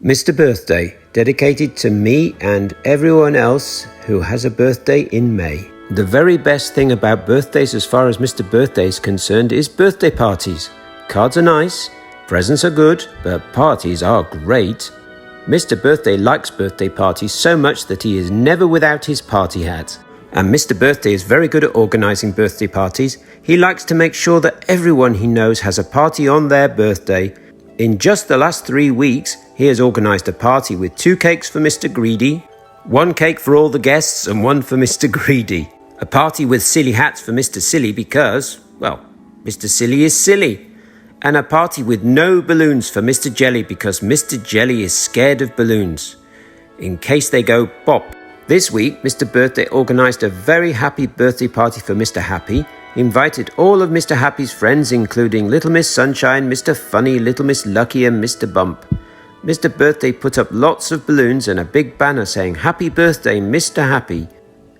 Mr. Birthday, dedicated to me and everyone else who has a birthday in May. The very best thing about birthdays as far as Mr. Birthday is concerned is birthday parties. Cards are nice, presents are good, but parties are great. Mr. Birthday likes birthday parties so much that he is never without his party hat. And Mr. Birthday is very good at organising birthday parties. He likes to make sure that everyone he knows has a party on their birthday. In just the last 3 weeks, he has organised a party with 2 cakes for Mr. Greedy, 1 cake for all the guests and 1 for Mr. Greedy. A party with silly hats for Mr. Silly because, well, Mr. Silly is silly. And a party with no balloons for Mr. Jelly because Mr. Jelly is scared of balloons, in case they go pop. This week, Mr. Birthday organised a very happy birthday party for Mr. Happy. He invited all of Mr. Happy's friends, including Little Miss Sunshine, Mr. Funny, Little Miss Lucky and Mr. Bump. Mr. Birthday put up lots of balloons and a big banner saying, "Happy Birthday, Mr. Happy."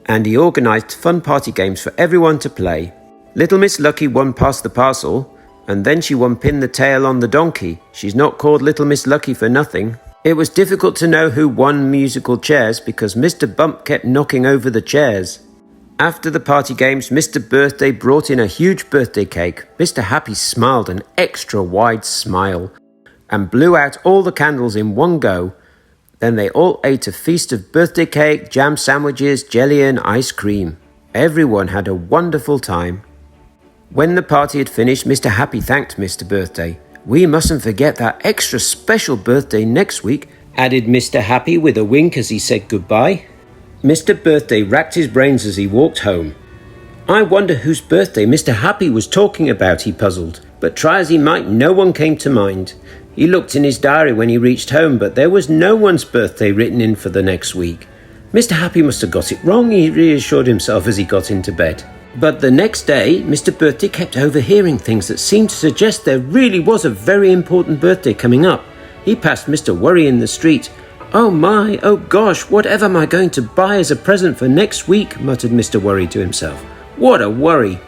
And he organised fun party games for everyone to play. Little Miss Lucky won Pass the Parcel, and then she won Pin the Tail on the Donkey. She's not called Little Miss Lucky for nothing. It was difficult to know who won musical chairs because Mr. Bump kept knocking over the chairs. After the party games, Mr. Birthday brought in a huge birthday cake. Mr. Happy smiled an extra wide smile and blew out all the candles in one go. Then they all ate a feast of birthday cake, jam sandwiches, jelly and ice cream. Everyone had a wonderful time. When the party had finished, Mr. Happy thanked Mr. Birthday. "We mustn't forget that extra special birthday next week," added Mr. Happy with a wink as he said goodbye. Mr. Birthday racked his brains as he walked home. "I wonder whose birthday Mr. Happy was talking about," he puzzled. But try as he might, no one came to mind. He looked in his diary when he reached home, but there was no one's birthday written in for the next week. Mr. Happy must have got it wrong, he reassured himself as he got into bed. But the next day, Mr. Birthday kept overhearing things that seemed to suggest there really was a very important birthday coming up. He passed Mr. Worry in the street. "Oh my, oh gosh, whatever am I going to buy as a present for next week?" muttered Mr. Worry to himself. What a worry.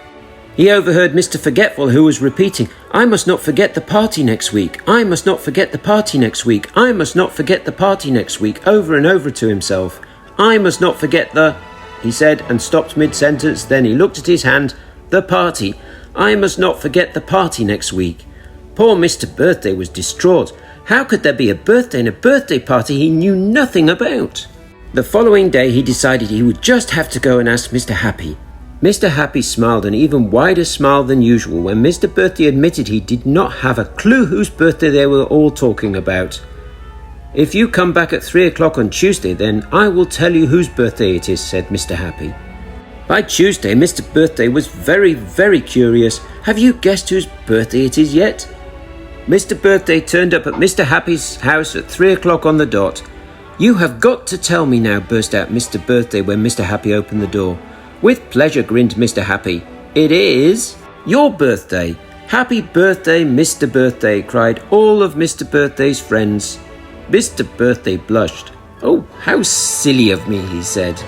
He overheard Mr. Forgetful, who was repeating, "I must not forget the party next week. I must not forget the party next week. I must not forget the party next week," over and over to himself. "I must not forget the," he said, and stopped mid-sentence. Then he looked at his hand. "The party. I must not forget the party next week." Poor Mr. Birthday was distraught. How could there be a birthday and a birthday party he knew nothing about? The following day he decided he would just have to go and ask Mr. Happy. Mr. Happy smiled an even wider smile than usual when Mr. Birthday admitted he did not have a clue whose birthday they were all talking about. "If you come back at 3 o'clock on Tuesday, then I will tell you whose birthday it is," said Mr. Happy. By Tuesday, Mr. Birthday was very, very curious. "Have you guessed whose birthday it is yet?" Mr. Birthday turned up at Mr. Happy's house at 3 o'clock on the dot. "You have got to tell me now," burst out Mr. Birthday when Mr. Happy opened the door. "With pleasure," grinned Mr. Happy. "It is your birthday." "Happy birthday, Mr. Birthday," cried all of Mr. Birthday's friends. Mr. Birthday blushed. "Oh, how silly of me," he said.